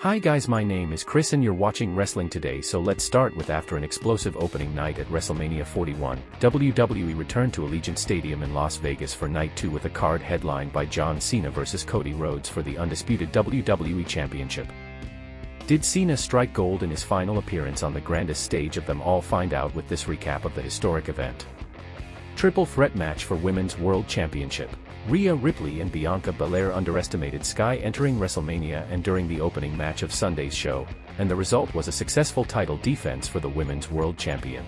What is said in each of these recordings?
Hi guys, my name is Chris and you're watching Wrestling Today, so let's start with after an explosive opening night at WrestleMania 41, WWE returned to Allegiant Stadium in Las Vegas for Night 2 with a card headlined by John Cena vs Cody Rhodes for the undisputed WWE Championship. Did Cena strike gold in his final appearance on the grandest stage of them all? Find out with this recap of the historic event. Triple threat match for Women's World Championship. Rhea Ripley and Bianca Belair underestimated Sky entering WrestleMania and during the opening match of Sunday's show, and the result was a successful title defense for the Women's World Champion.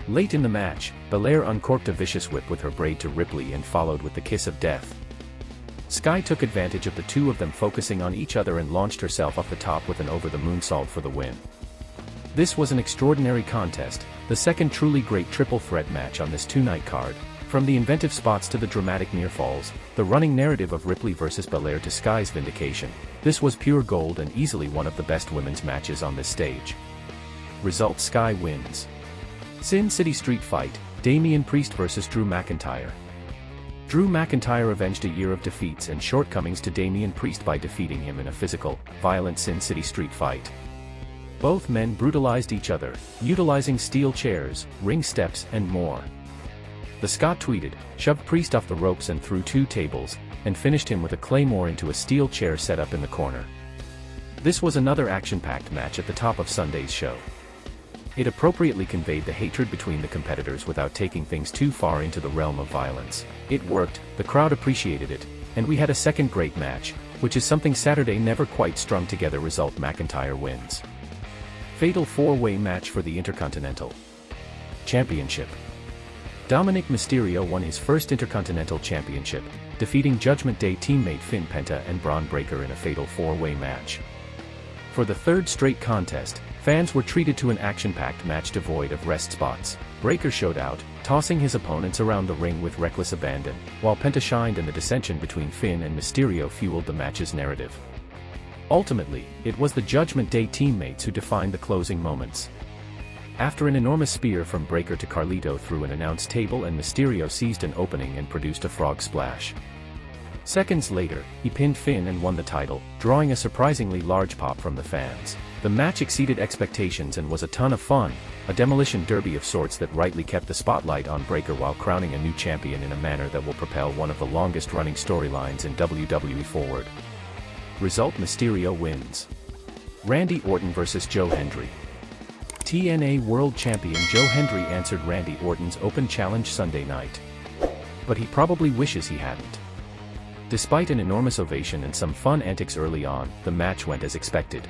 Late in the match, Belair uncorked a vicious whip with her braid to Ripley and followed with the kiss of death. Sky took advantage of the two of them focusing on each other and launched herself off the top with an over-the-moonsault for the win. This was an extraordinary contest, the second truly great triple threat match on this two-night card. From the inventive spots to the dramatic near falls, the running narrative of Ripley vs Belair to Sky's vindication, this was pure gold and easily one of the best women's matches on this stage. Result: Sky wins. Sin City Street Fight, Damian Priest vs Drew McIntyre. Drew McIntyre avenged a year of defeats and shortcomings to Damian Priest by defeating him in a physical, violent Sin City Street Fight. Both men brutalized each other, utilizing steel chairs, ring steps, and more. The Scot tweeted, shoved Priest off the ropes and through two tables, and finished him with a claymore into a steel chair set up in the corner. This was another action-packed match at the top of Sunday's show. It appropriately conveyed the hatred between the competitors without taking things too far into the realm of violence. It worked, the crowd appreciated it, and we had a second great match, which is something Saturday never quite strung together. Result: McIntyre wins. Fatal four-way match for the Intercontinental Championship. Dominic Mysterio won his first Intercontinental Championship, defeating Judgment Day teammate Finn Penta and Braun Breaker in a fatal four-way match. For the third straight contest, fans were treated to an action-packed match devoid of rest spots. Breaker showed out, tossing his opponents around the ring with reckless abandon, while Penta shined and the dissension between Finn and Mysterio fueled the match's narrative. Ultimately, it was the Judgment Day teammates who defined the closing moments. After an enormous spear from Breaker to Carlito through an announce table, and Mysterio seized an opening and produced a frog splash. Seconds later, he pinned Finn and won the title, drawing a surprisingly large pop from the fans. The match exceeded expectations and was a ton of fun, a demolition derby of sorts that rightly kept the spotlight on Breaker while crowning a new champion in a manner that will propel one of the longest-running storylines in WWE forward. Result: Mysterio wins. Randy Orton vs Joe Hendry. TNA World Champion Joe Hendry answered Randy Orton's open challenge Sunday night. But he probably wishes he hadn't. Despite an enormous ovation and some fun antics early on, the match went as expected.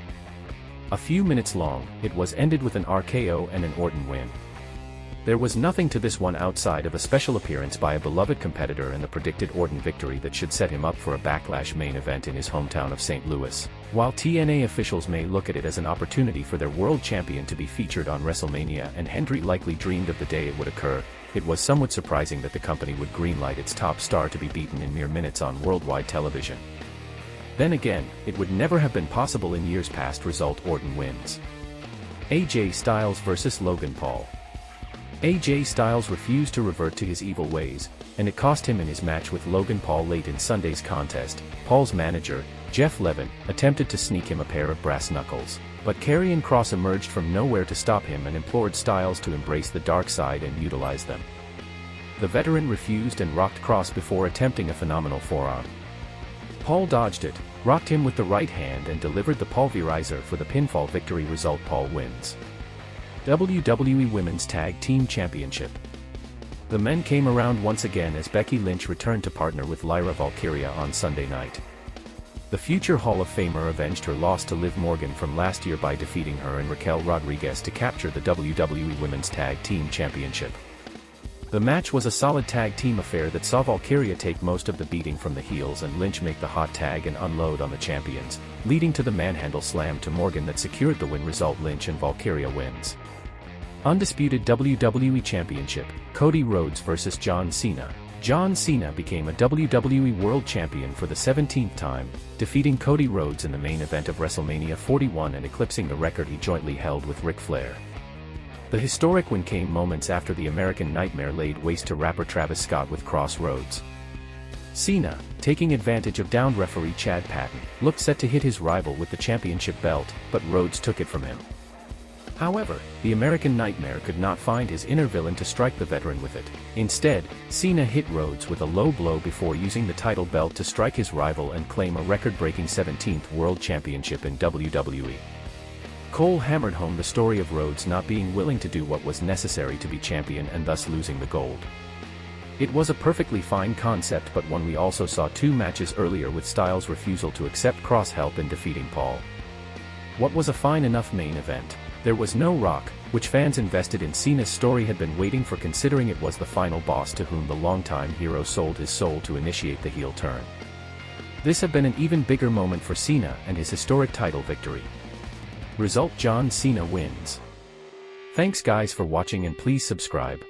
A few minutes long, it was ended with an RKO and an Orton win. There was nothing to this one outside of a special appearance by a beloved competitor and the predicted Orton victory that should set him up for a Backlash main event in his hometown of St. Louis. While TNA officials may look at it as an opportunity for their world champion to be featured on WrestleMania, and Hendry likely dreamed of the day it would occur, it was somewhat surprising that the company would greenlight its top star to be beaten in mere minutes on worldwide television. Then again, it would never have been possible in years past. Result: Orton wins. AJ Styles vs Logan Paul. AJ Styles refused to revert to his evil ways, and it cost him in his match with Logan Paul late in Sunday's contest. Paul's manager, Jeff Levin, attempted to sneak him a pair of brass knuckles, but Karrion Kross emerged from nowhere to stop him and implored Styles to embrace the dark side and utilize them. The veteran refused and rocked Kross before attempting a phenomenal forearm. Paul dodged it, rocked him with the right hand and delivered the pulverizer for the pinfall victory. Result: Paul wins. WWE Women's Tag Team Championship. The men came around once again as Becky Lynch returned to partner with Lyra Valkyria on Sunday night. The future Hall of Famer avenged her loss to Liv Morgan from last year by defeating her and Raquel Rodriguez to capture the WWE Women's Tag Team Championship. The match was a solid tag team affair that saw Valkyria take most of the beating from the heels and Lynch make the hot tag and unload on the champions, leading to the manhandle slam to Morgan that secured the win. Result: Lynch and Valkyria wins. Undisputed WWE Championship, Cody Rhodes vs John Cena. John Cena became a WWE World Champion for the 17th time, defeating Cody Rhodes in the main event of WrestleMania 41 and eclipsing the record he jointly held with Ric Flair. The historic win came moments after the American Nightmare laid waste to rapper Travis Scott with Crossroads. Cena, taking advantage of downed referee Chad Patton, looked set to hit his rival with the championship belt, but Rhodes took it from him. However, the American Nightmare could not find his inner villain to strike the veteran with it. Instead, Cena hit Rhodes with a low blow before using the title belt to strike his rival and claim a record-breaking 17th World Championship in WWE. Cole hammered home the story of Rhodes not being willing to do what was necessary to be champion and thus losing the gold. It was a perfectly fine concept, but one we also saw 2 matches earlier with Styles' refusal to accept cross-help in defeating Paul. What was a fine enough main event? There was no Rock, which fans invested in Cena's story had been waiting for, considering it was the final boss to whom the longtime hero sold his soul to initiate the heel turn. This had been an even bigger moment for Cena and his historic title victory. Result: John Cena wins. Thanks guys for watching, and please subscribe.